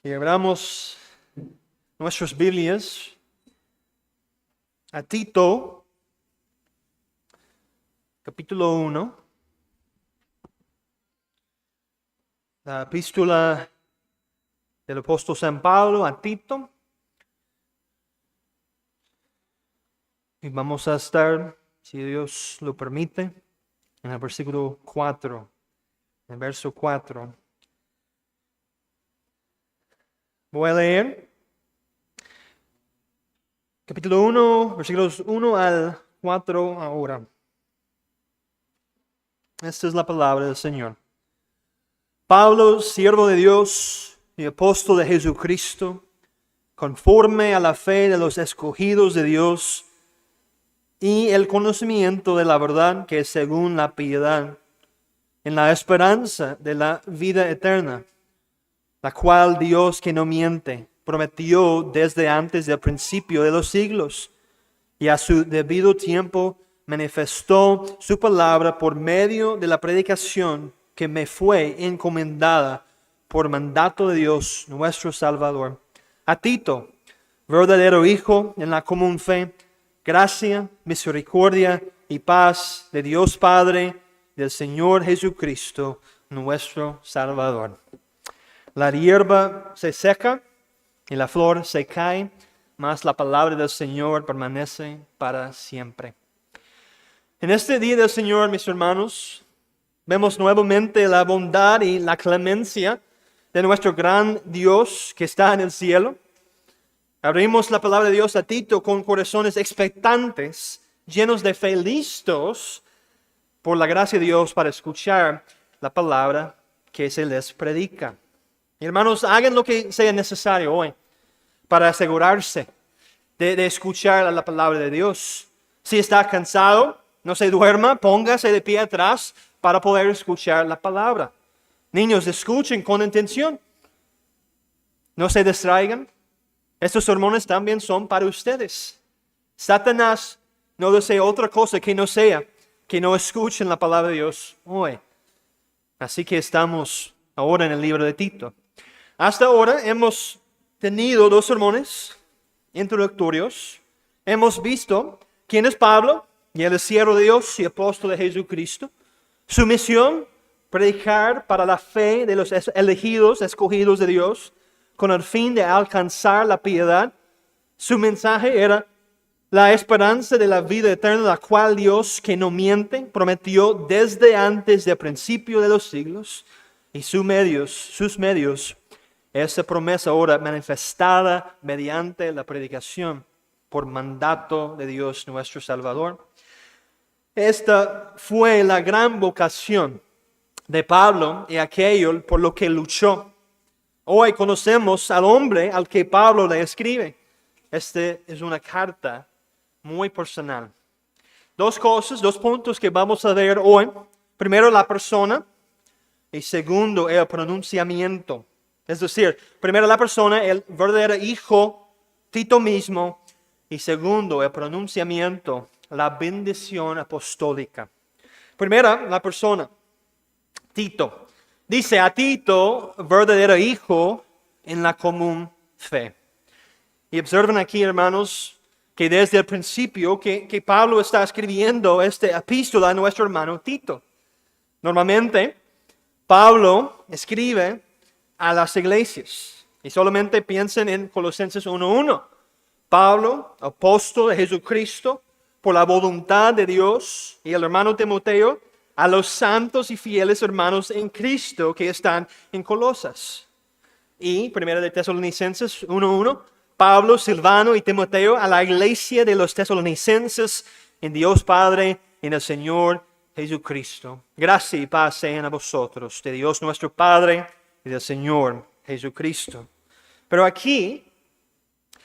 Y abramos nuestras Biblias a Tito, capítulo 1, la epístola del apóstol San Pablo a Tito. Y vamos a estar, si Dios lo permite, en el versículo 4, en el verso 4. Voy a leer capítulo 1, versículos 1 al 4 ahora. Esta es la palabra del Señor. Pablo, siervo de Dios y apóstol de Jesucristo, conforme a la fe de los escogidos de Dios y el conocimiento de la verdad que es según la piedad, en la esperanza de la vida eterna, la cual Dios que no miente prometió desde antes del principio de los siglos, y a su debido tiempo manifestó su palabra por medio de la predicación que me fue encomendada por mandato de Dios nuestro Salvador. A Tito, verdadero hijo en la común fe, gracia, misericordia y paz de Dios Padre, del Señor Jesucristo, nuestro Salvador. La hierba se seca y la flor se cae, mas la palabra del Señor permanece para siempre. En este día del Señor, mis hermanos, vemos nuevamente la bondad y la clemencia de nuestro gran Dios que está en el cielo. Abrimos la palabra de Dios a Tito con corazones expectantes, llenos de fe, listos por la gracia de Dios para escuchar la palabra que se les predica. Hermanos, hagan lo que sea necesario hoy para asegurarse de escuchar la palabra de Dios. Si está cansado, no se duerma, póngase de pie atrás para poder escuchar la palabra. Niños, escuchen con intención. No se distraigan. Estos sermones también son para ustedes. Satanás no desea otra cosa que no sea que no escuchen la palabra de Dios hoy. Así que estamos ahora en el libro de Tito. Hasta ahora hemos tenido dos sermones introductorios. Hemos visto quién es Pablo, y él es siervo de Dios y apóstol de Jesucristo. Su misión, predicar para la fe de los elegidos, escogidos de Dios, con el fin de alcanzar la piedad. Su mensaje era la esperanza de la vida eterna, la cual Dios, que no miente, prometió desde antes del principio de los siglos, y sus medios, esa promesa ahora manifestada mediante la predicación por mandato de Dios nuestro Salvador. Esta fue la gran vocación de Pablo y aquello por lo que luchó. Hoy conocemos al hombre al que Pablo le escribe. Esta es una carta muy personal. Dos puntos que vamos a ver hoy. Primero, la persona, y segundo, el pronunciamiento. Es decir, primero la persona, el verdadero hijo, Tito mismo, y segundo, el pronunciamiento, la bendición apostólica. Primero, la persona, Tito. Dice a Tito, verdadero hijo en la común fe. Y observen aquí, hermanos, que desde el principio que Pablo está escribiendo esta epístola a nuestro hermano Tito. Normalmente, Pablo escribe a las iglesias. Y solamente piensen en Colosenses 1:1. Pablo, apóstol de Jesucristo, por la voluntad de Dios, y el hermano Timoteo, a los santos y fieles hermanos en Cristo que están en Colosas. Y 1 de Tesalonicenses 1:1, Pablo, Silvano y Timoteo a la iglesia de los tesalonicenses en Dios Padre, en el Señor Jesucristo. Gracia y paz sean a vosotros, de Dios nuestro Padre y del Señor Jesucristo. Pero aquí,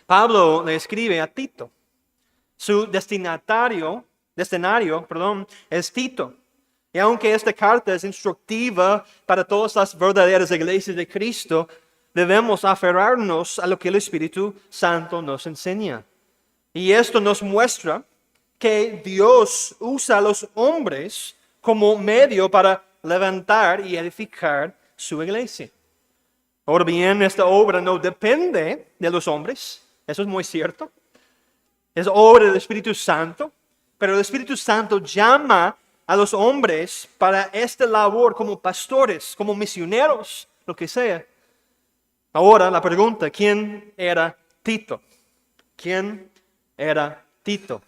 Pablo le escribe a Tito. Su destinatario, es Tito. Y aunque esta carta es instructiva para todas las verdaderas iglesias de Cristo, debemos aferrarnos a lo que el Espíritu Santo nos enseña. Y esto nos muestra que Dios usa a los hombres como medio para levantar y edificar su iglesia. Ahora bien, esta obra no depende de los hombres, eso es muy cierto. Es obra del Espíritu Santo, pero el Espíritu Santo llama a los hombres para esta labor como pastores, como misioneros, lo que sea. Ahora la pregunta, ¿quién era Tito? ¿Quién era Tito?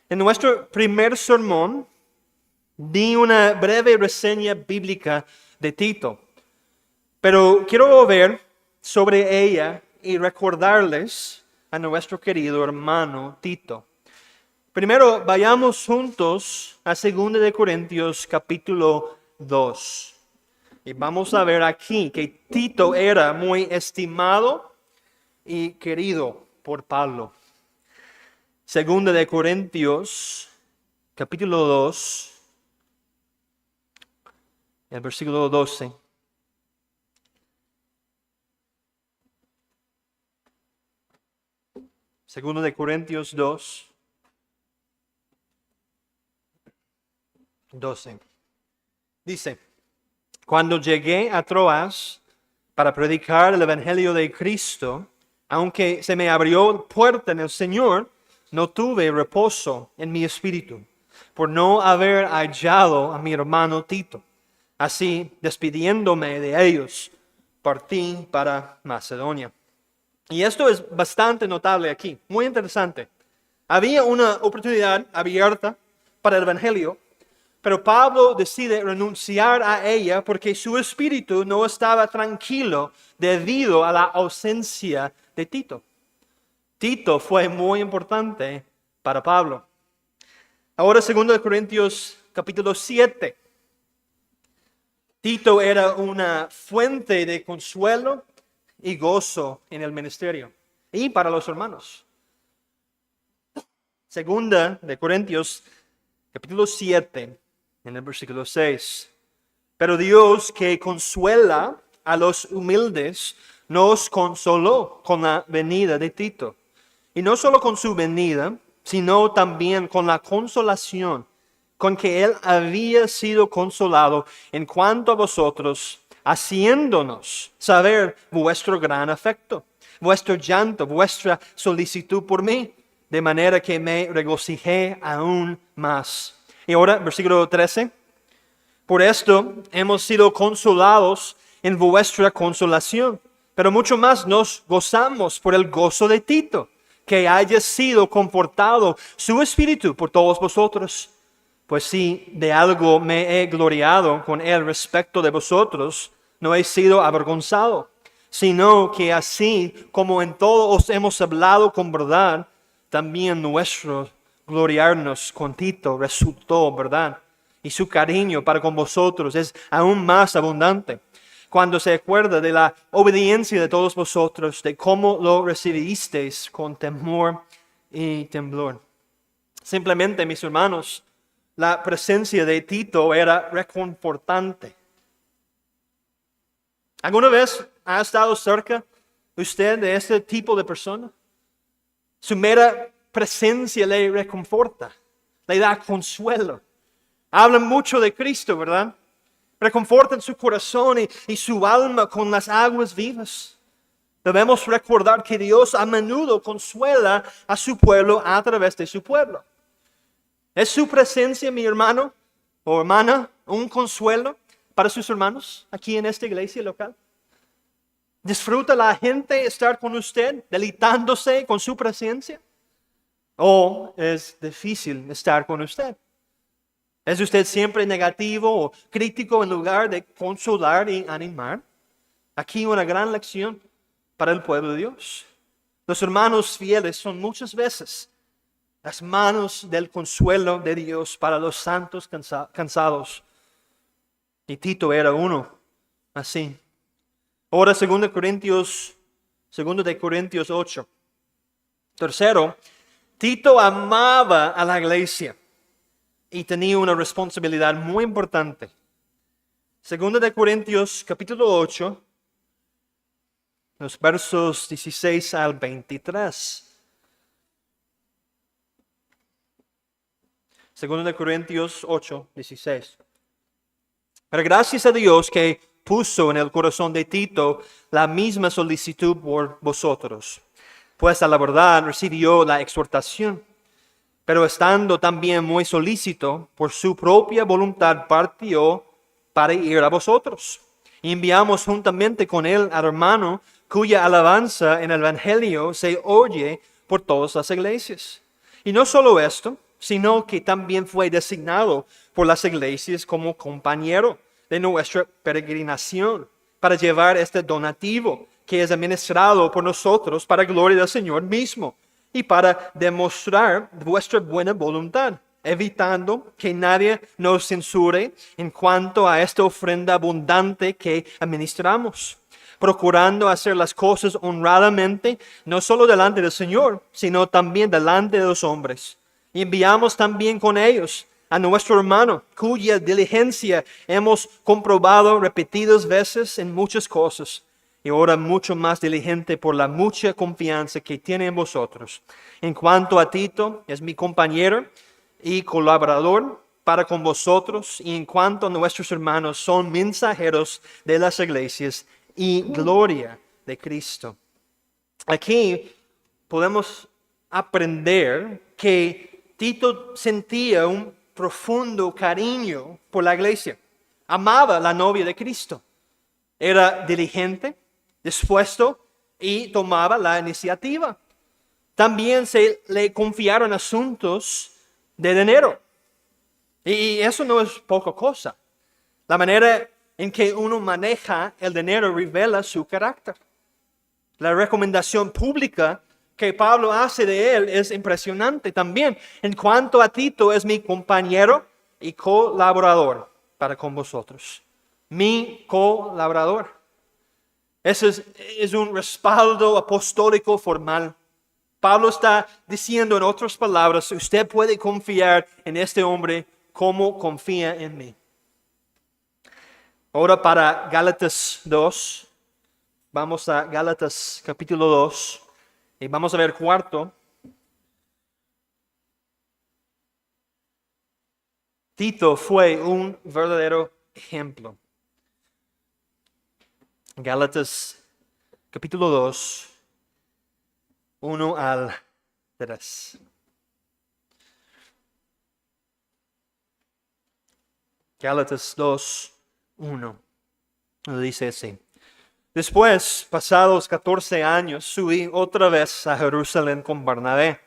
En nuestro primer sermón di una breve reseña bíblica de Tito, pero quiero ver sobre ella y recordarles a nuestro querido hermano Tito. Primero, vayamos juntos a 2 de Corintios capítulo 2. Y vamos a ver aquí que Tito era muy estimado y querido por Pablo. 2 de Corintios capítulo 2, el versículo 12. Segundo de Corintios 2, 12. Dice, cuando llegué a Troas para predicar el Evangelio de Cristo, aunque se me abrió puerta en el Señor, no tuve reposo en mi espíritu, por no haber hallado a mi hermano Tito. Así, despidiéndome de ellos, partí para Macedonia. Y esto es bastante notable aquí, muy interesante. Había una oportunidad abierta para el Evangelio, pero Pablo decide renunciar a ella porque su espíritu no estaba tranquilo debido a la ausencia de Tito. Tito fue muy importante para Pablo. Ahora 2 Corintios capítulo 7. Tito era una fuente de consuelo y gozo en el ministerio y para los hermanos. 2 de Corintios capítulo 7, en el versículo 6. Pero Dios, que consuela a los humildes, nos consoló con la venida de Tito. Y no solo con su venida, sino también con la consolación con que él había sido consolado en cuanto a vosotros, haciéndonos saber vuestro gran afecto, vuestro llanto, vuestra solicitud por mí, de manera que me regocijé aún más. Y ahora, versículo 13. Por esto hemos sido consolados en vuestra consolación, pero mucho más nos gozamos por el gozo de Tito, que haya sido confortado su espíritu por todos vosotros. Pues si de algo me he gloriado con él respecto de vosotros, no he sido avergonzado, sino que así como en todo os hemos hablado con verdad, también nuestro gloriarnos con Tito resultó verdad. Y su cariño para con vosotros es aún más abundante cuando se acuerda de la obediencia de todos vosotros, de cómo lo recibisteis con temor y temblor. Simplemente, mis hermanos, la presencia de Tito era reconfortante. ¿Alguna vez ha estado cerca usted de este tipo de persona? Su mera presencia le reconforta, le da consuelo. Hablan mucho de Cristo, ¿verdad? Reconfortan su corazón y su alma con las aguas vivas. Debemos recordar que Dios a menudo consuela a su pueblo a través de su pueblo. ¿Es su presencia, mi hermano o hermana, un consuelo para sus hermanos aquí en esta iglesia local? ¿Disfruta la gente estar con usted, deleitándose con su presencia? ¿O es difícil estar con usted? ¿Es usted siempre negativo o crítico en lugar de consolar y animar? Aquí una gran lección para el pueblo de Dios. Los hermanos fieles son muchas veces las manos del consuelo de Dios para los santos cansados. Y Tito era uno así. Ahora 2 de Corintios 8. Tercero, Tito amaba a la iglesia y tenía una responsabilidad muy importante. 2 de Corintios capítulo 8, los versos 16 al 23. 2 de Corintios 8, 16. Pero gracias a Dios que puso en el corazón de Tito la misma solicitud por vosotros, pues a la verdad recibió la exhortación, pero estando también muy solícito, por su propia voluntad partió para ir a vosotros. Y enviamos juntamente con él al hermano cuya alabanza en el Evangelio se oye por todas las iglesias. Y no solo esto, sino que también fue designado por las iglesias como compañero de nuestra peregrinación para llevar este donativo que es administrado por nosotros para gloria del Señor mismo y para demostrar vuestra buena voluntad, evitando que nadie nos censure en cuanto a esta ofrenda abundante que administramos, procurando hacer las cosas honradamente, no solo delante del Señor, sino también delante de los hombres. Y enviamos también con ellos a nuestro hermano, cuya diligencia hemos comprobado repetidas veces en muchas cosas, y ahora mucho más diligente por la mucha confianza que tiene en vosotros. En cuanto a Tito, es mi compañero y colaborador para con vosotros, y en cuanto a nuestros hermanos, son mensajeros de las iglesias y gloria de Cristo. Aquí podemos aprender que Tito sentía un profundo cariño por la iglesia. Amaba a la novia de Cristo. Era diligente, dispuesto y tomaba la iniciativa. También se le confiaron asuntos de dinero. Y eso no es poca cosa. La manera en que uno maneja el dinero revela su carácter. La recomendación pública que Pablo hace de él es impresionante también. En cuanto a Tito, es mi compañero y colaborador para con vosotros. Mi colaborador. Ese es un respaldo apostólico formal. Pablo está diciendo en otras palabras, usted puede confiar en este hombre como confía en mí. Ahora para Gálatas 2, vamos a Gálatas capítulo 2 y vamos a ver cuarto. Tito fue un verdadero ejemplo. Gálatas capítulo 2, 1 al 3. Gálatas 2, 1. Dice así. Después, pasados 14 años, subí otra vez a Jerusalén con Bernabé,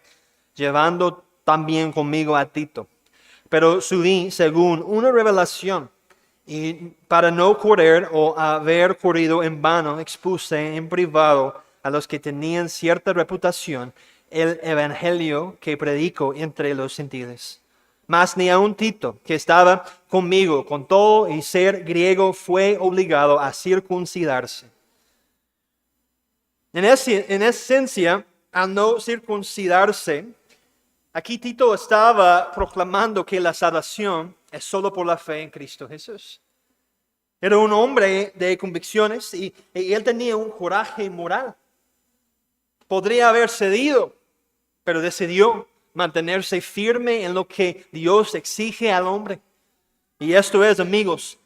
llevando también conmigo a Tito. Pero subí según una revelación, y para no correr o haber corrido en vano, expuse en privado a los que tenían cierta reputación el evangelio que predico entre los gentiles. Mas ni aun Tito, que estaba conmigo con todo y ser griego, fue obligado a circuncidarse. En esencia, al no circuncidarse, aquí Tito estaba proclamando que la salvación es solo por la fe en Cristo Jesús. Era un hombre de convicciones y él tenía un coraje moral. Podría haber cedido, pero decidió mantenerse firme en lo que Dios exige al hombre. Y esto es, amigos,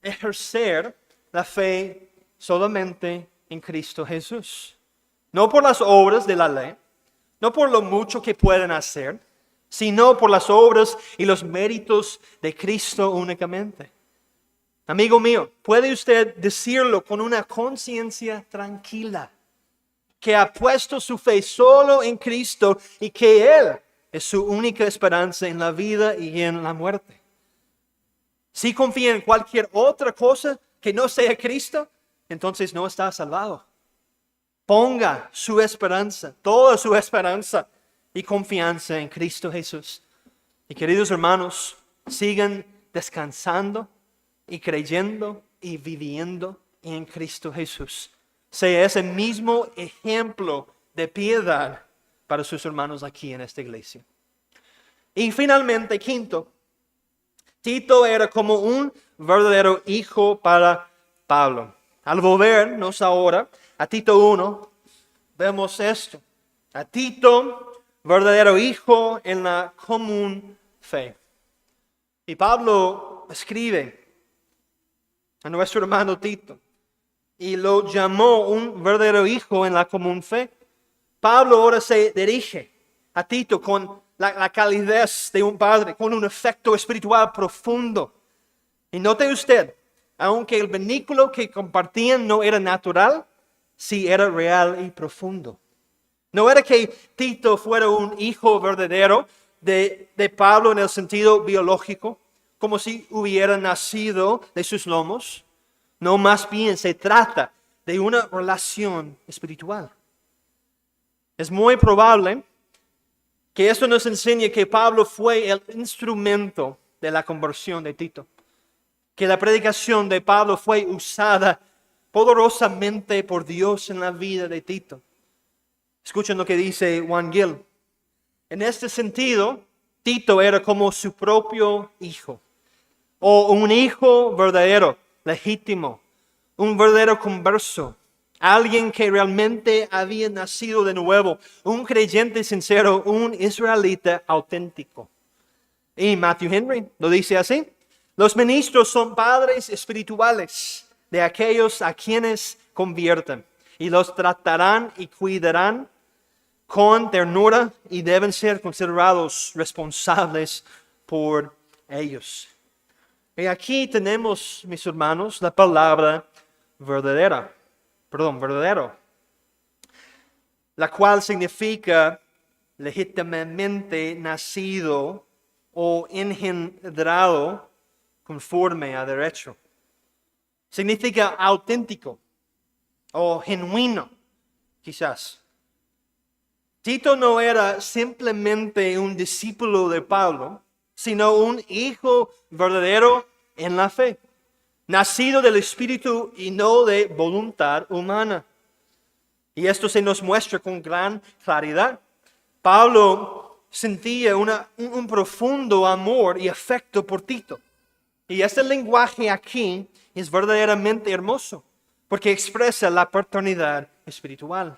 ejercer la fe solamente en Cristo Jesús. No por las obras de la ley, no por lo mucho que pueden hacer, sino por las obras y los méritos de Cristo únicamente. Amigo mío, ¿puede usted decirlo con una conciencia tranquila? Que ha puesto su fe solo en Cristo y que Él es su única esperanza en la vida y en la muerte. Si confía en cualquier otra cosa que no sea Cristo, entonces no está salvado. Ponga su esperanza, toda su esperanza y confianza en Cristo Jesús. Y queridos hermanos, sigan descansando y creyendo y viviendo en Cristo Jesús. Sea ese mismo ejemplo de piedad para sus hermanos aquí en esta iglesia. Y finalmente, quinto, Tito era como un verdadero hijo para Pablo. Al volvernos ahora a Tito 1, vemos esto. A Tito, verdadero hijo en la común fe. Y Pablo escribe a nuestro hermano Tito y lo llamó un verdadero hijo en la común fe. Pablo ahora se dirige a Tito con la calidez de un padre, con un afecto espiritual profundo. Y note usted, aunque el vínculo que compartían no era natural, sí era real y profundo. No era que Tito fuera un hijo verdadero de Pablo en el sentido biológico, como si hubiera nacido de sus lomos. No, más bien se trata de una relación espiritual. Es muy probable que esto nos enseñe que Pablo fue el instrumento de la conversión de Tito. Que la predicación de Pablo fue usada poderosamente por Dios en la vida de Tito. Escuchen lo que dice Juan Gil. En este sentido, Tito era como su propio hijo, o un hijo verdadero, legítimo, un verdadero converso, alguien que realmente había nacido de nuevo, un creyente sincero, un israelita auténtico. Y Matthew Henry lo dice así: los ministros son padres espirituales de aquellos a quienes convierten y los tratarán y cuidarán con ternura y deben ser considerados responsables por ellos. Y aquí tenemos, mis hermanos, la palabra verdadero, la cual significa legítimamente nacido o engendrado conforme a derecho. Significa auténtico o genuino, quizás. Tito no era simplemente un discípulo de Pablo, sino un hijo verdadero en la fe, nacido del Espíritu y no de voluntad humana. Y esto se nos muestra con gran claridad. Pablo sentía un profundo amor y afecto por Tito. Y este lenguaje aquí es verdaderamente hermoso, porque expresa la paternidad espiritual.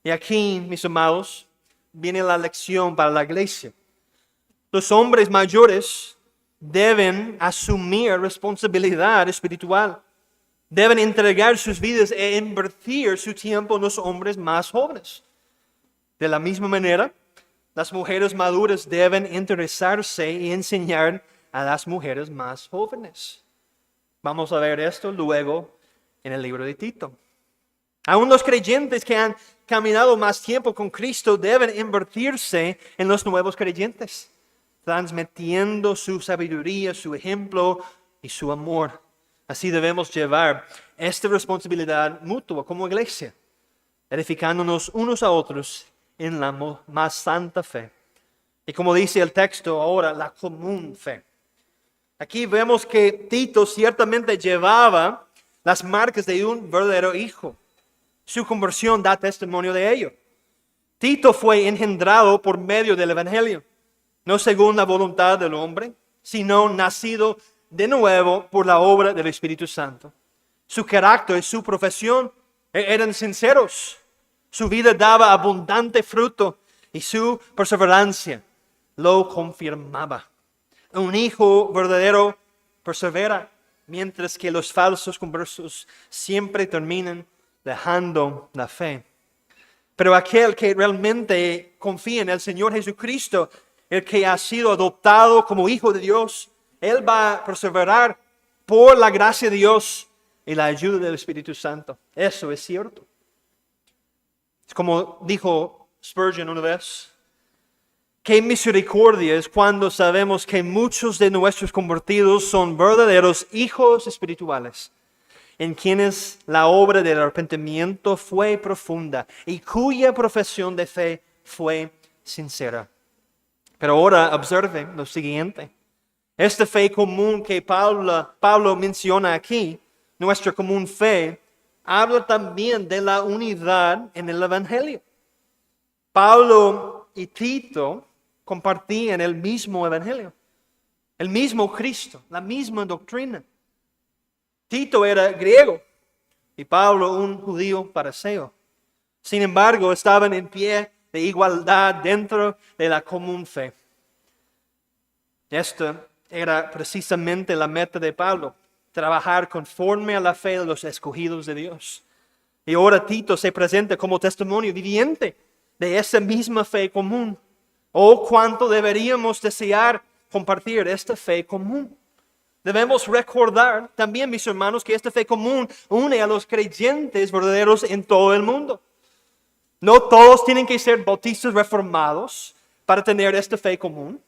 Y aquí, mis amados, viene la lección para la iglesia. Los hombres mayores deben asumir responsabilidad espiritual. Deben entregar sus vidas e invertir su tiempo en los hombres más jóvenes. De la misma manera, las mujeres maduras deben interesarse y enseñar a las mujeres más jóvenes. Vamos a ver esto luego en el libro de Tito. Aún los creyentes que han caminado más tiempo con Cristo deben invertirse en los nuevos creyentes, transmitiendo su sabiduría, su ejemplo y su amor. Así debemos llevar esta responsabilidad mutua como iglesia, edificándonos unos a otros en la más santa fe. Y como dice el texto ahora, la común fe. Aquí vemos que Tito ciertamente llevaba las marcas de un verdadero hijo. Su conversión da testimonio de ello. Tito fue engendrado por medio del Evangelio, no según la voluntad del hombre, sino nacido de nuevo por la obra del Espíritu Santo. Su carácter y su profesión eran sinceros. Su vida daba abundante fruto y su perseverancia lo confirmaba. Un hijo verdadero persevera, mientras que los falsos conversos siempre terminan dejando la fe. Pero aquel que realmente confía en el Señor Jesucristo, el que ha sido adoptado como hijo de Dios, él va a perseverar por la gracia de Dios y la ayuda del Espíritu Santo. Eso es cierto. Es como dijo Spurgeon una vez: qué misericordia es cuando sabemos que muchos de nuestros convertidos son verdaderos hijos espirituales, en quienes la obra del arrepentimiento fue profunda y cuya profesión de fe fue sincera. Pero ahora observen lo siguiente. Esta fe común que Pablo menciona aquí, nuestra común fe, habla también de la unidad en el Evangelio. Pablo y Tito compartían el mismo Evangelio, el mismo Cristo, la misma doctrina. Tito era griego y Pablo un judío fariseo. Sin embargo, estaban en pie de igualdad dentro de la común fe. Esta era precisamente la meta de Pablo, trabajar conforme a la fe de los escogidos de Dios. Y ahora Tito se presenta como testimonio viviente de esa misma fe común. Oh, cuánto deberíamos desear compartir esta fe común. Debemos recordar también, mis hermanos, que esta fe común une a los creyentes verdaderos en todo el mundo. No todos tienen que ser bautistas reformados para tener esta fe común.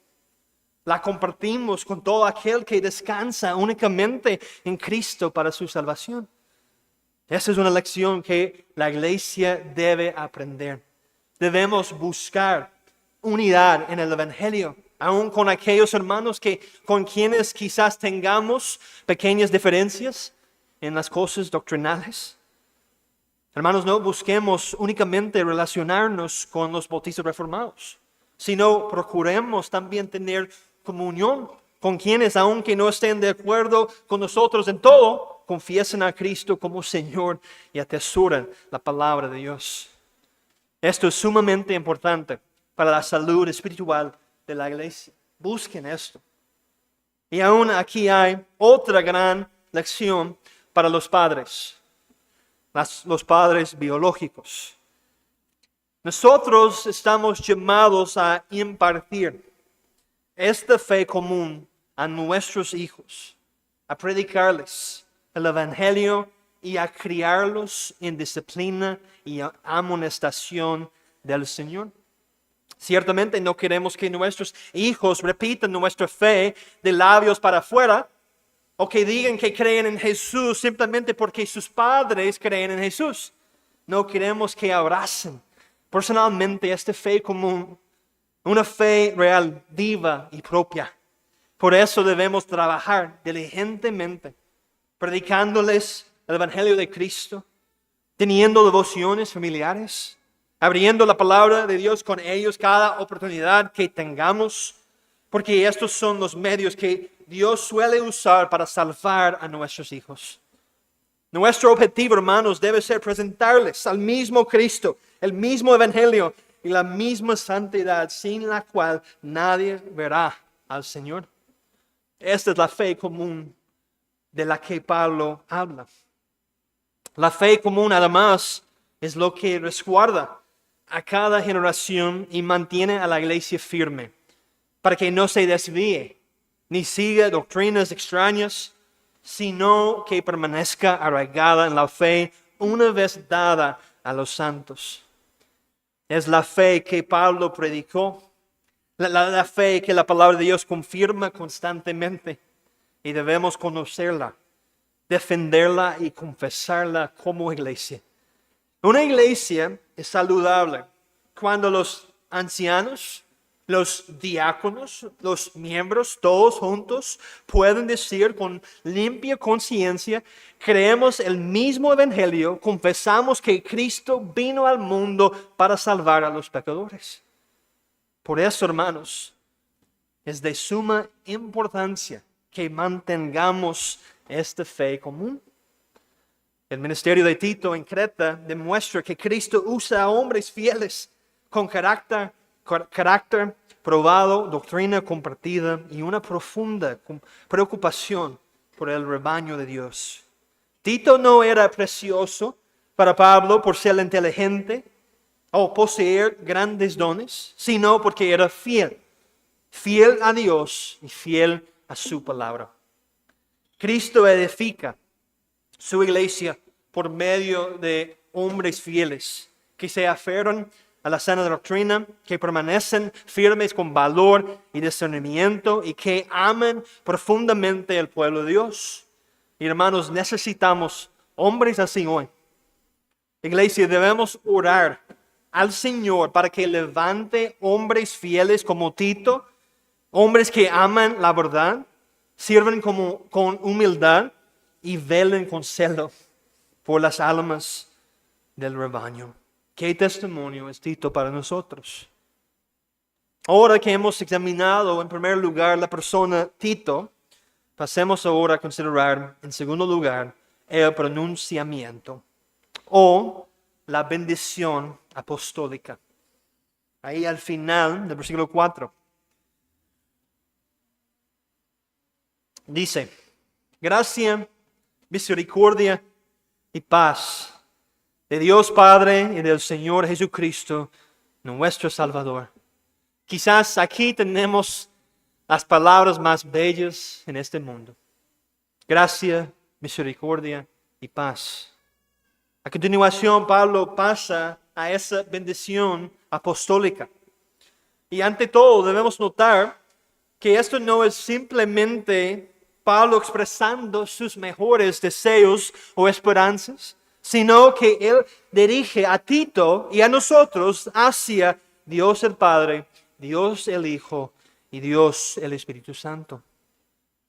La compartimos con todo aquel que descansa únicamente en Cristo para su salvación. Esa es una lección que la iglesia debe aprender. Debemos buscar unidad en el Evangelio, aun con aquellos hermanos con quienes quizás tengamos pequeñas diferencias en las cosas doctrinales. Hermanos, no busquemos únicamente relacionarnos con los bautistas reformados, sino procuremos también tener comunión con quienes, aunque no estén de acuerdo con nosotros en todo, confiesen a Cristo como Señor y atesoran la palabra de Dios. Esto es sumamente importante para la salud espiritual de la iglesia. Busquen esto. Y aún aquí hay otra gran lección para los padres, los padres biológicos. Nosotros estamos llamados a impartir esta fe común a nuestros hijos, a predicarles el Evangelio y a criarlos en disciplina y amonestación del Señor. Ciertamente no queremos que nuestros hijos repitan nuestra fe de labios para afuera o que digan que creen en Jesús simplemente porque sus padres creen en Jesús. No queremos que abracen personalmente esta fe común, una fe real, viva y propia. Por eso debemos trabajar diligentemente, predicándoles el Evangelio de Cristo, teniendo devociones familiares, abriendo la palabra de Dios con ellos cada oportunidad que tengamos, porque estos son los medios que Dios suele usar para salvar a nuestros hijos. Nuestro objetivo, hermanos, debe ser presentarles al mismo Cristo, el mismo Evangelio y la misma santidad sin la cual nadie verá al Señor. Esta es la fe común de la que Pablo habla. La fe común, además, es lo que resguarda a cada generación y mantiene a la iglesia firme para que no se desvíe ni siga doctrinas extrañas, sino que permanezca arraigada en la fe una vez dada a los santos. Es la fe que Pablo predicó, la fe que la palabra de Dios confirma constantemente y debemos conocerla, defenderla y confesarla como iglesia. Una iglesia es saludable cuando los ancianos, los diáconos, los miembros, todos juntos, pueden decir con limpia conciencia, creemos el mismo evangelio, confesamos que Cristo vino al mundo para salvar a los pecadores. Por eso, hermanos, es de suma importancia que mantengamos esta fe común. El ministerio de Tito en Creta demuestra que Cristo usa a hombres fieles con carácter probado, doctrina compartida y una profunda preocupación por el rebaño de Dios. Tito no era precioso para Pablo por ser inteligente o poseer grandes dones, sino porque era fiel a Dios y fiel a su palabra. Cristo edifica su iglesia por medio de hombres fieles que se aferran a la sana doctrina, que permanecen firmes con valor y discernimiento y que aman profundamente al pueblo de Dios. Y hermanos, necesitamos hombres así hoy. Iglesia, debemos orar al Señor para que levante hombres fieles como Tito, hombres que aman la verdad, sirven con humildad y velen con celo por las almas del rebaño. ¿Qué testimonio es Tito para nosotros? Ahora que hemos examinado en primer lugar la persona Tito, pasemos ahora a considerar en segundo lugar el pronunciamiento o la bendición apostólica. Ahí al final del versículo 4. Dice, Gracia, misericordia y paz de Dios Padre y del Señor Jesucristo, nuestro Salvador. Quizás aquí tenemos las palabras más bellas en este mundo. Gracia, misericordia y paz. A continuación, Pablo pasa a esa bendición apostólica. Y ante todo debemos notar que esto no es simplemente Pablo expresando sus mejores deseos o esperanzas, sino que él dirige a Tito y a nosotros hacia Dios el Padre, Dios el Hijo y Dios el Espíritu Santo.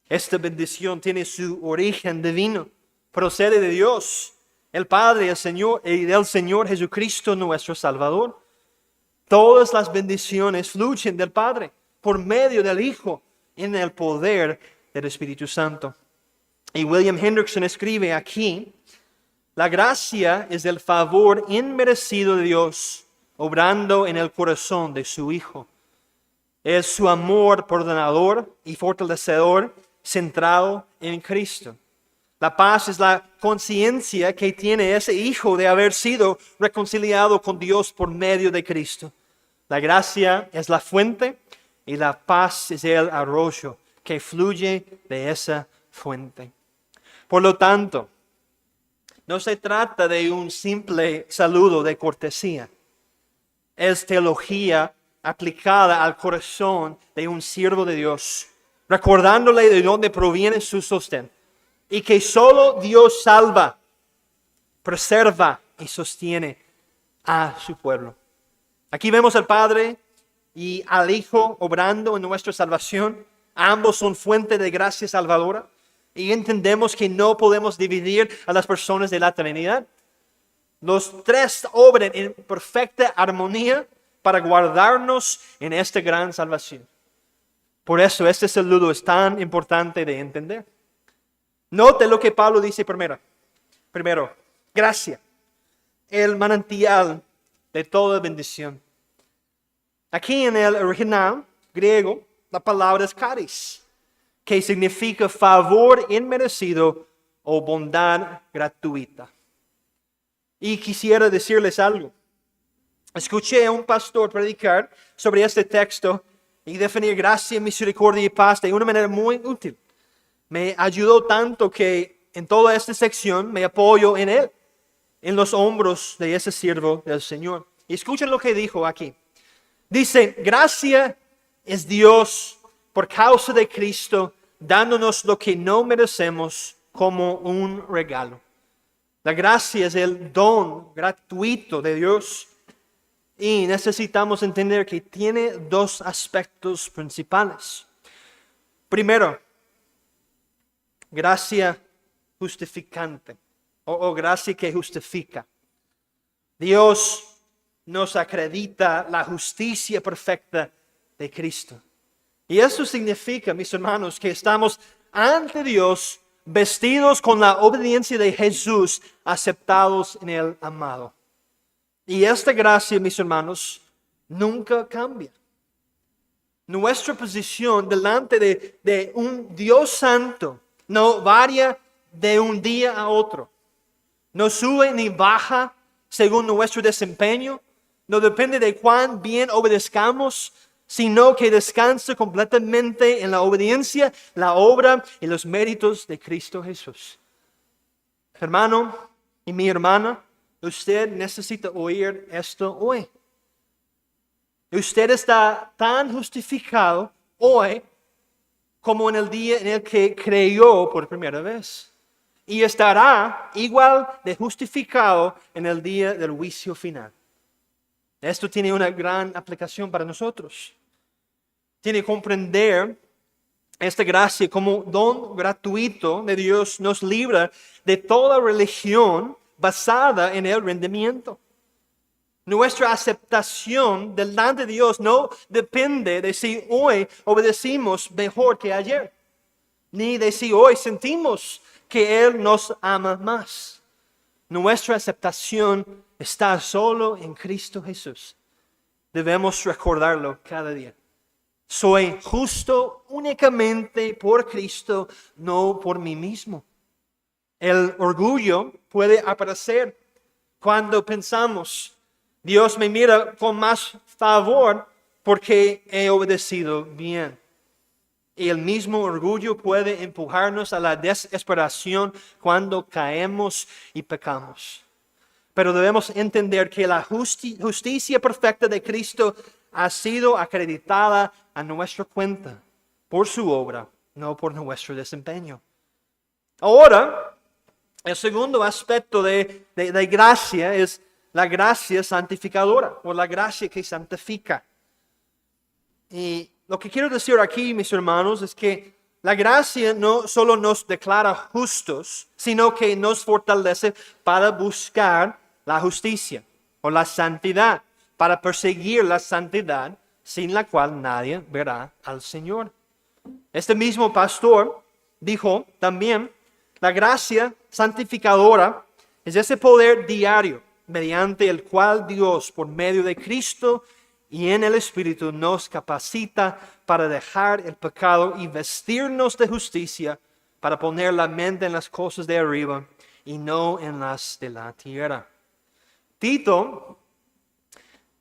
Esta bendición tiene su origen divino, procede de Dios, el Padre, el Señor y del Señor Jesucristo nuestro Salvador. Todas las bendiciones fluyen del Padre por medio del Hijo en el poder del Espíritu Santo. Y William Hendrickson escribe aquí: la gracia es el favor inmerecido de Dios obrando en el corazón de su Hijo. Es su amor perdonador y fortalecedor centrado en Cristo. La paz es la conciencia que tiene ese Hijo de haber sido reconciliado con Dios por medio de Cristo. La gracia es la fuente y la paz es el arroyo que fluye de esa fuente. Por lo tanto, no se trata de un simple saludo de cortesía. Es teología aplicada al corazón de un siervo de Dios, recordándole de dónde proviene su sostén y que solo Dios salva, preserva y sostiene a su pueblo. Aquí vemos al Padre y al Hijo obrando en nuestra salvación. Ambos son fuente de gracia salvadora y entendemos que no podemos dividir a las personas de la Trinidad. Los tres obran en perfecta armonía para guardarnos en esta gran salvación. Por eso este saludo es tan importante de entender. Note lo que Pablo dice primero. Primero, gracia, el manantial de toda bendición. Aquí en el original griego, la palabra es charis, que significa favor inmerecido o bondad gratuita. Y quisiera decirles algo. Escuché a un pastor predicar sobre este texto y definir gracia, misericordia y paz de una manera muy útil. Me ayudó tanto que en toda esta sección me apoyo en él, en los hombros de ese siervo del Señor. Y escuchen lo que dijo aquí. Dice: gracia es Dios por causa de Cristo, dándonos lo que no merecemos como un regalo. La gracia es el don gratuito de Dios. Y necesitamos entender que tiene dos aspectos principales. Primero, gracia justificante o gracia que justifica. Dios nos acredita la justicia perfecta de Cristo. Y eso significa, mis hermanos, que estamos ante Dios vestidos con la obediencia de Jesús, aceptados en el amado. Y esta gracia, mis hermanos, nunca cambia. Nuestra posición delante de un Dios santo no varía de un día a otro. No sube ni baja según nuestro desempeño. No depende de cuán bien obedezcamos, sino que descansa completamente en la obediencia, la obra y los méritos de Cristo Jesús. Hermano y mi hermana, usted necesita oír esto hoy. Usted está tan justificado hoy como en el día en el que creyó por primera vez. Y estará igual de justificado en el día del juicio final. Esto tiene una gran aplicación para nosotros. Tiene que comprender esta gracia como don gratuito de Dios nos libra de toda religión basada en el rendimiento. Nuestra aceptación delante de Dios no depende de si hoy obedecimos mejor que ayer, ni de si hoy sentimos que Él nos ama más. Nuestra aceptación está solo en Cristo Jesús. Debemos recordarlo cada día. Soy justo únicamente por Cristo, no por mí mismo. El orgullo puede aparecer cuando pensamos, Dios me mira con más favor porque he obedecido bien. Y el mismo orgullo puede empujarnos a la desesperación cuando caemos y pecamos. Pero debemos entender que la justicia perfecta de Cristo ha sido acreditada a nuestra cuenta por su obra, no por nuestro desempeño. Ahora, el segundo aspecto de gracia es la gracia santificadora o la gracia que santifica. Y lo que quiero decir aquí, mis hermanos, es que la gracia no solo nos declara justos, sino que nos fortalece para buscar la justicia o la santidad, para perseguir la santidad sin la cual nadie verá al Señor. Este mismo pastor dijo también, la gracia santificadora es ese poder diario mediante el cual Dios, por medio de Cristo y en el Espíritu, nos capacita para dejar el pecado y vestirnos de justicia, para poner la mente en las cosas de arriba y no en las de la tierra. Tito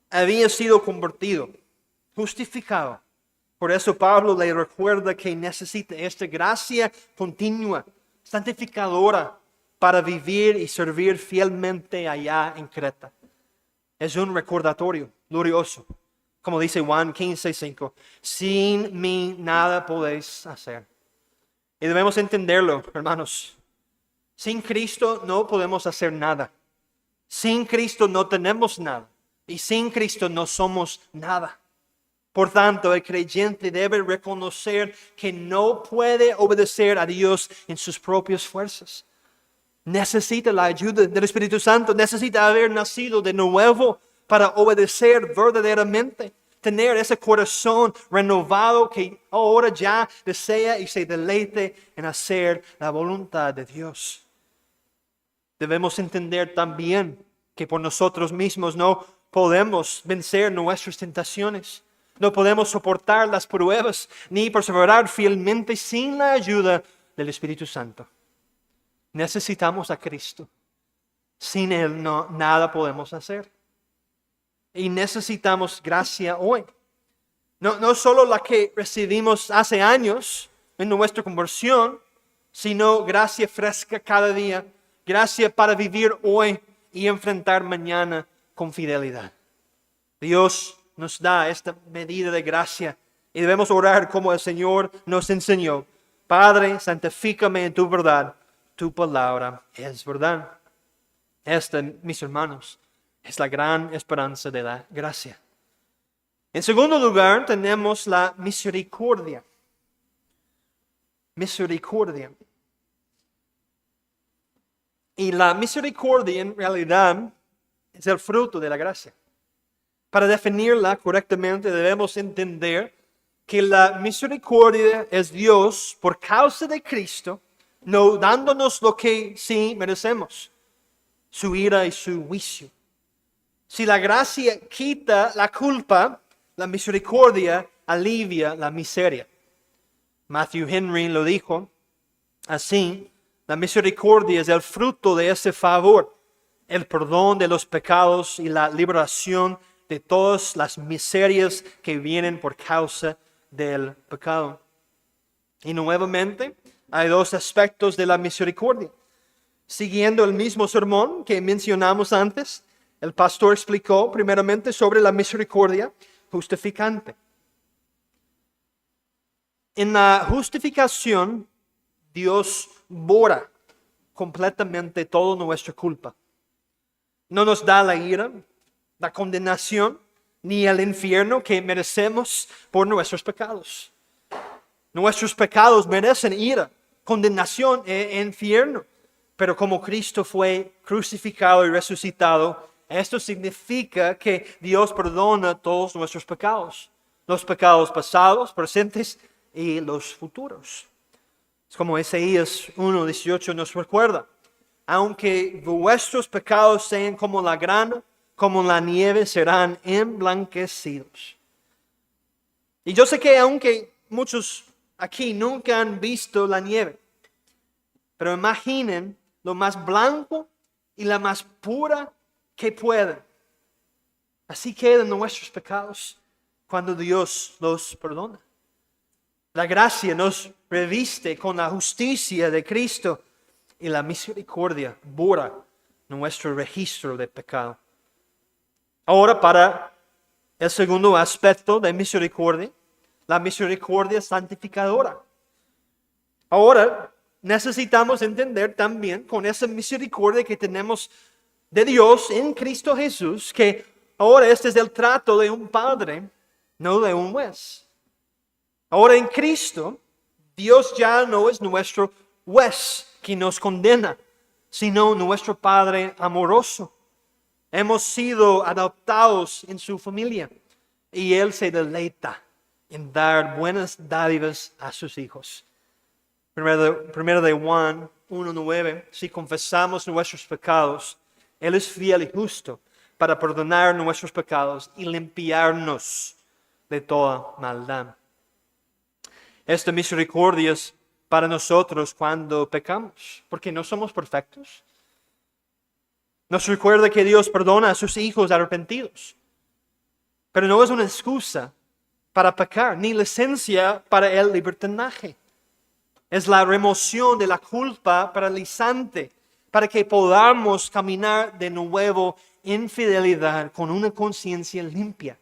había sido convertido, justificado. Por eso Pablo le recuerda que necesita esta gracia continua, santificadora, para vivir y servir fielmente allá en Creta. Es un recordatorio glorioso. Como dice Juan 15:5, sin mí nada podéis hacer. Y debemos entenderlo, hermanos. Sin Cristo no podemos hacer nada. Sin Cristo no tenemos nada. Y sin Cristo no somos nada. Por tanto, el creyente debe reconocer que no puede obedecer a Dios en sus propias fuerzas. Necesita la ayuda del Espíritu Santo. Necesita haber nacido de nuevo para obedecer verdaderamente. Tener ese corazón renovado que ahora ya desea y se deleite en hacer la voluntad de Dios. Debemos entender también que por nosotros mismos no podemos vencer nuestras tentaciones. No podemos soportar las pruebas ni perseverar fielmente sin la ayuda del Espíritu Santo. Necesitamos a Cristo. Sin Él nada podemos hacer. Y necesitamos gracia hoy. No solo la que recibimos hace años en nuestra conversión, sino gracia fresca cada día. Gracia para vivir hoy y enfrentar mañana con fidelidad. Dios nos da esta medida de gracia y debemos orar como el Señor nos enseñó. Padre, santifícame en tu verdad. Tu palabra es verdad. Esta, mis hermanos, es la gran esperanza de la gracia. En segundo lugar, tenemos la misericordia. Misericordia. Y la misericordia en realidad es el fruto de la gracia. Para definirla correctamente debemos entender que la misericordia es Dios por causa de Cristo, no dándonos lo que sí merecemos, su ira y su juicio. Si la gracia quita la culpa, la misericordia alivia la miseria. Matthew Henry lo dijo así: la misericordia es el fruto de ese favor, el perdón de los pecados y la liberación de todas las miserias que vienen por causa del pecado. Y nuevamente, hay dos aspectos de la misericordia. Siguiendo el mismo sermón que mencionamos antes, el pastor explicó primeramente sobre la misericordia justificante. En la justificación, Dios borra completamente toda nuestra culpa. No nos da la ira, la condenación, ni el infierno que merecemos por nuestros pecados. Nuestros pecados merecen ira, condenación e infierno. Pero como Cristo fue crucificado y resucitado, esto significa que Dios perdona todos nuestros pecados. Los pecados pasados, presentes y los futuros. Es como Isaías 1:18 nos recuerda. Aunque vuestros pecados sean como la grana, como la nieve, serán emblanquecidos. Y yo sé que aunque muchos aquí nunca han visto la nieve, pero imaginen lo más blanco y la más pura que pueden. Así quedan nuestros pecados cuando Dios los perdona. La gracia nos reviste con la justicia de Cristo y la misericordia borra nuestro registro de pecado. Ahora, para el segundo aspecto de misericordia, la misericordia santificadora. Ahora, necesitamos entender también con esa misericordia que tenemos de Dios en Cristo Jesús, que ahora este es el trato de un padre, no de un juez. Ahora en Cristo, Dios ya no es nuestro juez que nos condena, sino nuestro Padre amoroso. Hemos sido adoptados en su familia y Él se deleita en dar buenas dádivas a sus hijos. Primero de Juan 1:9, si confesamos nuestros pecados, Él es fiel y justo para perdonar nuestros pecados y limpiarnos de toda maldad. Esta misericordia es para nosotros cuando pecamos, porque no somos perfectos. Nos recuerda que Dios perdona a sus hijos arrepentidos, pero no es una excusa para pecar, ni licencia para el libertinaje. Es la remoción de la culpa paralizante para que podamos caminar de nuevo en fidelidad con una conciencia limpia.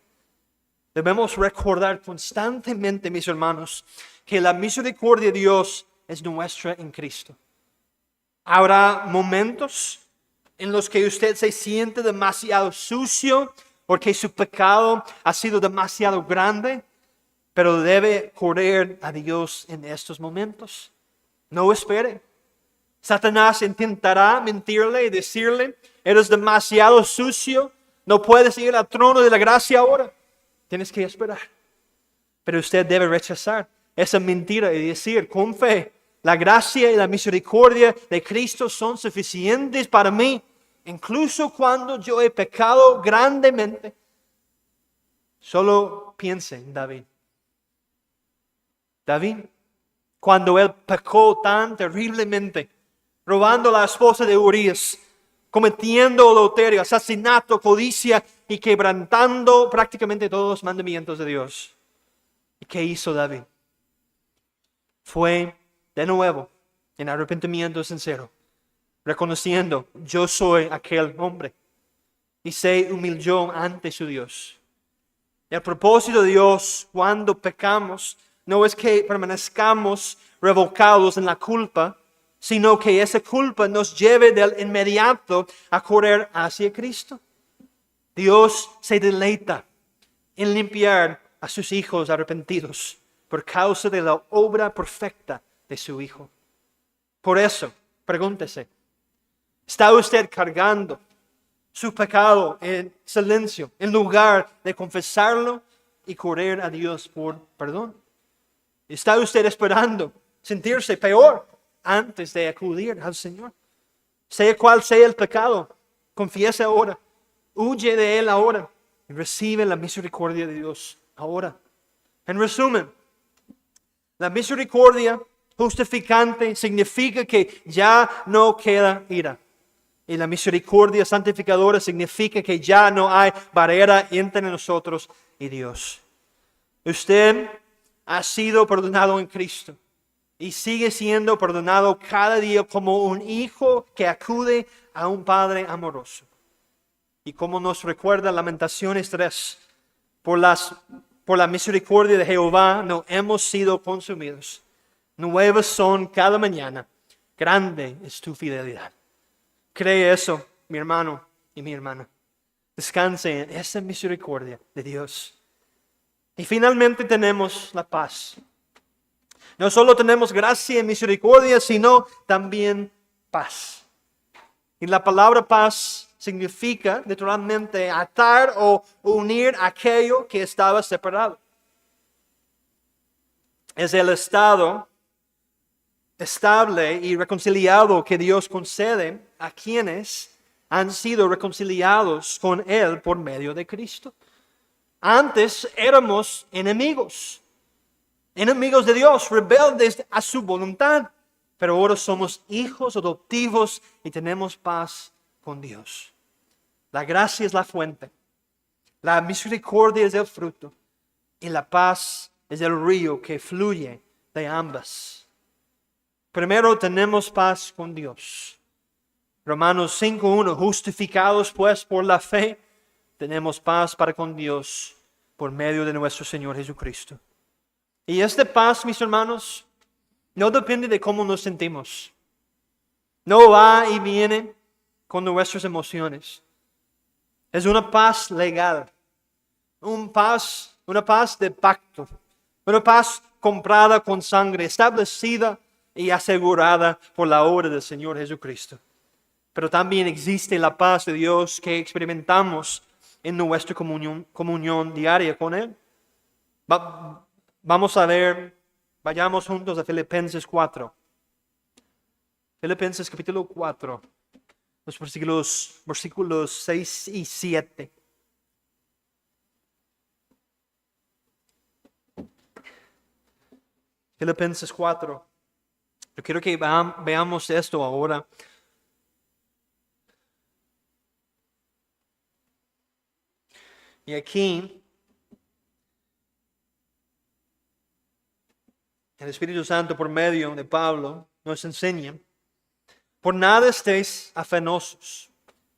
Debemos recordar constantemente, mis hermanos, que la misericordia de Dios es nuestra en Cristo. Habrá momentos en los que usted se siente demasiado sucio porque su pecado ha sido demasiado grande, pero debe correr a Dios en estos momentos. No espere. Satanás intentará mentirle y decirle, eres demasiado sucio, no puedes ir al trono de la gracia ahora. Tienes que esperar. Pero usted debe rechazar esa mentira y decir con fe, la gracia y la misericordia de Cristo son suficientes para mí, incluso cuando yo he pecado grandemente. Solo piense en David. David, cuando él pecó tan terriblemente, robando a la esposa de Urías, cometiendo adulterio, asesinato, codicia y quebrantando prácticamente todos los mandamientos de Dios. ¿Y qué hizo David? Fue de nuevo en arrepentimiento sincero, reconociendo, yo soy aquel hombre, y se humilló ante su Dios. El propósito de Dios cuando pecamos no es que permanezcamos revolcados en la culpa, sino que esa culpa nos lleve del inmediato a correr hacia Cristo. Dios se deleita en limpiar a sus hijos arrepentidos por causa de la obra perfecta de su Hijo. Por eso, pregúntese, ¿está usted cargando su pecado en silencio en lugar de confesarlo y correr a Dios por perdón? ¿Está usted esperando sentirse peor antes de acudir al Señor? Sea cual sea el pecado, confiese ahora, huye de él ahora y recibe la misericordia de Dios ahora. En resumen, la misericordia justificante significa que ya no queda ira. Y la misericordia santificadora significa que ya no hay barrera entre nosotros y Dios. Usted ha sido perdonado en Cristo y sigue siendo perdonado cada día como un hijo que acude a un Padre amoroso. Y como nos recuerda Lamentaciones 3, por la misericordia de Jehová no hemos sido consumidos. Nuevas son cada mañana. Grande es tu fidelidad. Cree eso, mi hermano y mi hermana. Descanse en esa misericordia de Dios. Y finalmente tenemos la paz. No solo tenemos gracia y misericordia, sino también paz. Y la palabra paz significa literalmente atar o unir aquello que estaba separado. Es el estado estable y reconciliado que Dios concede a quienes han sido reconciliados con Él por medio de Cristo. Antes éramos enemigos de Dios, rebeldes a su voluntad. Pero ahora somos hijos adoptivos y tenemos paz con Dios. La gracia es la fuente, la misericordia es el fruto y la paz es el río que fluye de ambas. Primero tenemos paz con Dios. Romanos 5:1, justificados pues por la fe, tenemos paz para con Dios por medio de nuestro Señor Jesucristo. Y esta paz, mis hermanos, no depende de cómo nos sentimos. No va y viene con nuestras emociones. Es una paz legal, una paz de pacto, una paz comprada con sangre, establecida y asegurada por la obra del Señor Jesucristo. Pero también existe la paz de Dios que experimentamos en nuestra comunión diaria con Él. Vamos a ver, vayamos juntos a Filipenses 4. Filipenses capítulo 4, los versículos 6 y 7. Filipenses 4. Yo quiero que veamos esto ahora. Y aquí, el Espíritu Santo por medio de Pablo nos enseña: por nada estéis afanosos,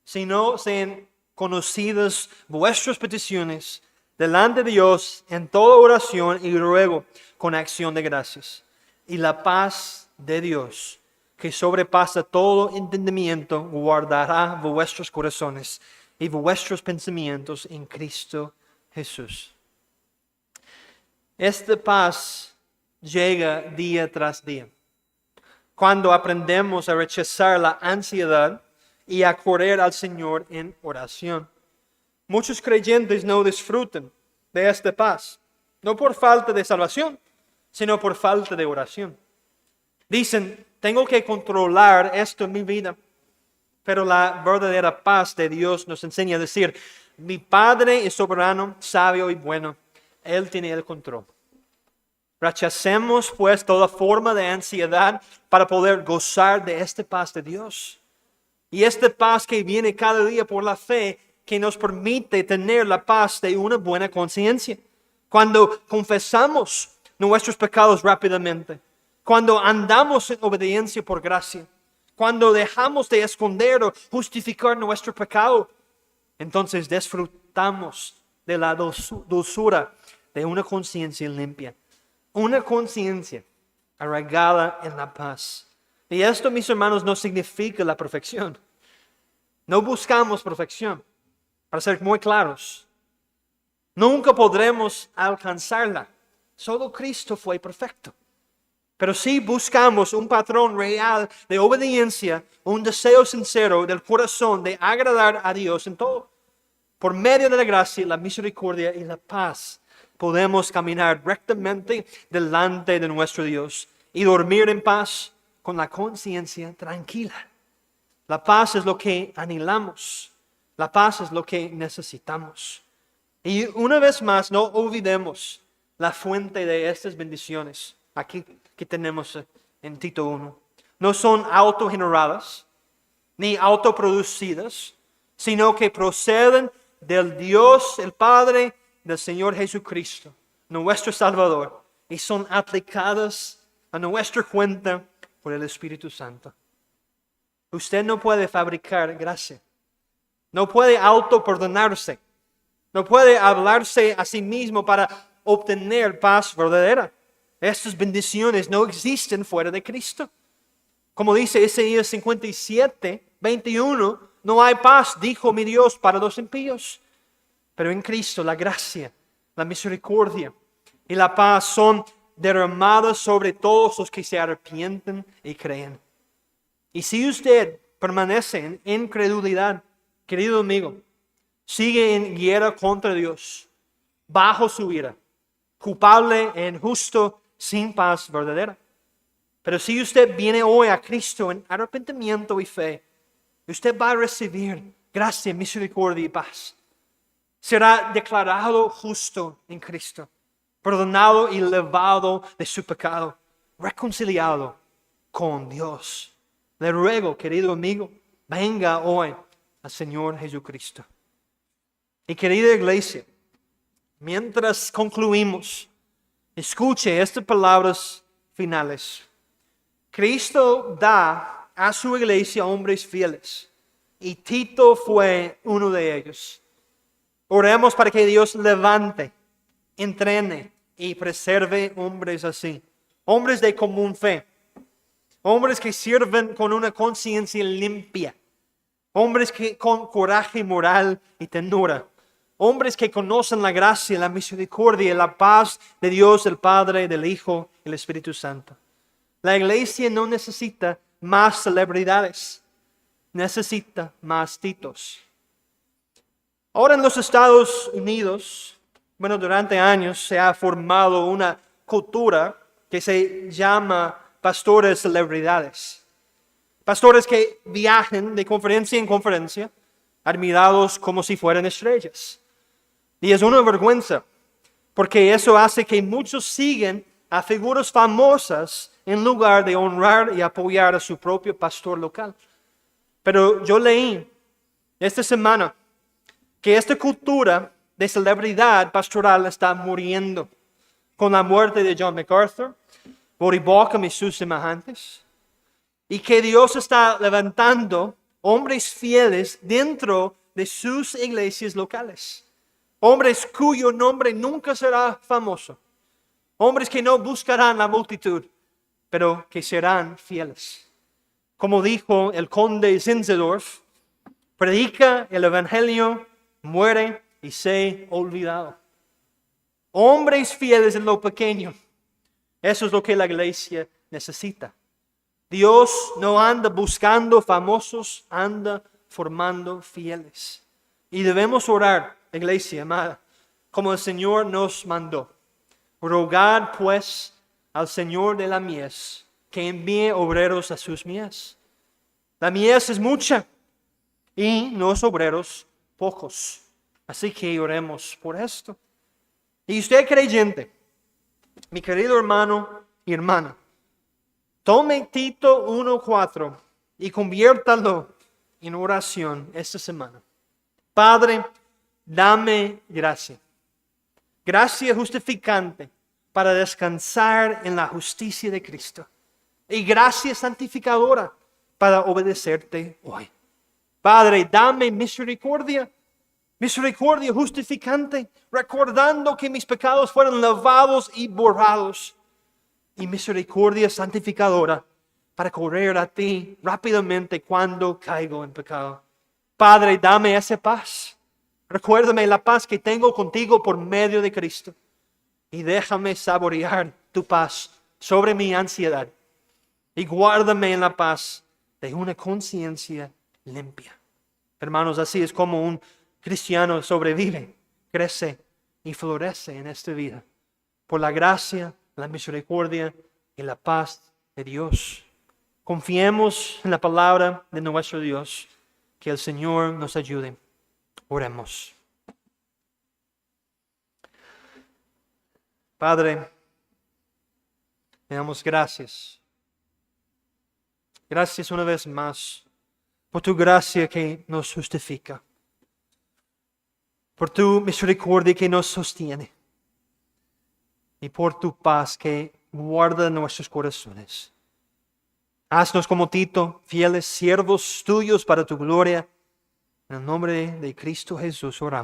sino sean conocidas vuestras peticiones delante de Dios en toda oración y ruego con acción de gracias. Y la paz de Dios, que sobrepasa todo entendimiento, guardará vuestros corazones y vuestros pensamientos en Cristo Jesús. Esta paz llega día tras día, cuando aprendemos a rechazar la ansiedad y a correr al Señor en oración. Muchos creyentes no disfrutan de esta paz, no por falta de salvación, sino por falta de oración. Dicen: tengo que controlar esto en mi vida. Pero la verdadera paz de Dios nos enseña a decir: mi Padre es soberano, sabio y bueno. Él tiene el control. Rechacemos pues toda forma de ansiedad para poder gozar de esta paz de Dios. Y esta paz que viene cada día por la fe, que nos permite tener la paz de una buena conciencia. Cuando confesamos nuestros pecados rápidamente, cuando andamos en obediencia por gracia, cuando dejamos de esconder o justificar nuestro pecado, entonces disfrutamos de la dulzura de una conciencia limpia. Una conciencia arraigada en la paz. Y esto, mis hermanos, no significa la perfección. No buscamos perfección, para ser muy claros. Nunca podremos alcanzarla. Solo Cristo fue perfecto. Pero sí buscamos un patrón real de obediencia, un deseo sincero del corazón de agradar a Dios en todo. Por medio de la gracia, la misericordia y la paz, podemos caminar rectamente delante de nuestro Dios y dormir en paz con la conciencia tranquila. La paz es lo que anhelamos. La paz es lo que necesitamos. Y una vez más, no olvidemos la fuente de estas bendiciones. Aquí que tenemos en Tito 1. No son autogeneradas ni autoproducidas, sino que proceden del Dios, el Padre, del Señor Jesucristo, nuestro Salvador, y son aplicadas a nuestra cuenta por el Espíritu Santo. Usted no puede fabricar gracia, no puede autoperdonarse, no puede hablarse a sí mismo para obtener paz verdadera. Estas bendiciones no existen fuera de Cristo. Como dice Isaías 57:21, no hay paz, dijo mi Dios, para los impíos. Pero en Cristo la gracia, la misericordia y la paz son derramadas sobre todos los que se arrepienten y creen. Y si usted permanece en incredulidad, querido amigo, sigue en guerra contra Dios, bajo su ira, culpable e injusto, sin paz verdadera. Pero si usted viene hoy a Cristo en arrepentimiento y fe, usted va a recibir gracia, misericordia y paz. será declarado justo en Cristo, perdonado y librado de su pecado, reconciliado con Dios. Le ruego, querido amigo, venga hoy al Señor Jesucristo. Y querida iglesia, mientras concluimos, escuche estas palabras finales. Cristo da a su iglesia hombres fieles, y Tito fue uno de ellos. Oremos para que Dios levante, entrene y preserve hombres así, hombres de común fe, hombres que sirven con una conciencia limpia, hombres que con coraje moral y ternura, hombres que conocen la gracia, la misericordia y la paz de Dios, el Padre, del Hijo y el Espíritu Santo. La iglesia no necesita más celebridades, necesita más Titos. Ahora en los Estados Unidos, durante años se ha formado una cultura que se llama pastores celebridades. Pastores que viajan de conferencia en conferencia, admirados como si fueran estrellas. Y es una vergüenza, porque eso hace que muchos siguen a figuras famosas en lugar de honrar y apoyar a su propio pastor local. Pero yo leí esta semana que esta cultura de celebridad pastoral está muriendo con la muerte de John MacArthur, Bob Baucham y sus semejantes, y que Dios está levantando hombres fieles dentro de sus iglesias locales, hombres cuyo nombre nunca será famoso, hombres que no buscarán la multitud, pero que serán fieles. Como dijo el conde Zinzendorf, predica el evangelio, muere y sé olvidado. Hombres fieles en lo pequeño. Eso es lo que la iglesia necesita. Dios no anda buscando famosos, anda formando fieles. Y debemos orar, iglesia amada, como el Señor nos mandó. Rogad pues al Señor de la mies que envíe obreros a sus mies. La mies es mucha y los obreros pocos. Así que oremos por esto. Y usted creyente, mi querido hermano y hermana, tome Tito 1:4 y conviértalo en oración esta semana. Padre, dame gracia. Gracia justificante para descansar en la justicia de Cristo. Y gracia santificadora para obedecerte hoy. Padre, dame misericordia. Misericordia justificante, recordando que mis pecados fueron lavados y borrados. Y misericordia santificadora para correr a ti rápidamente cuando caigo en pecado. Padre, dame esa paz. Recuérdame la paz que tengo contigo por medio de Cristo. Y déjame saborear tu paz sobre mi ansiedad. Y guárdame en la paz de una conciencia limpia. Hermanos, así es como un cristiano sobrevive, crece y florece en esta vida. Por la gracia, la misericordia y la paz de Dios. Confiemos en la palabra de nuestro Dios. Que el Señor nos ayude. Oremos. Padre, te damos gracias. Gracias una vez más por tu gracia que nos justifica. Por tu misericordia que nos sostiene. Y por tu paz que guarda nuestros corazones. Haznos como Tito, fieles siervos tuyos para tu gloria. En el nombre de Cristo Jesús oramos.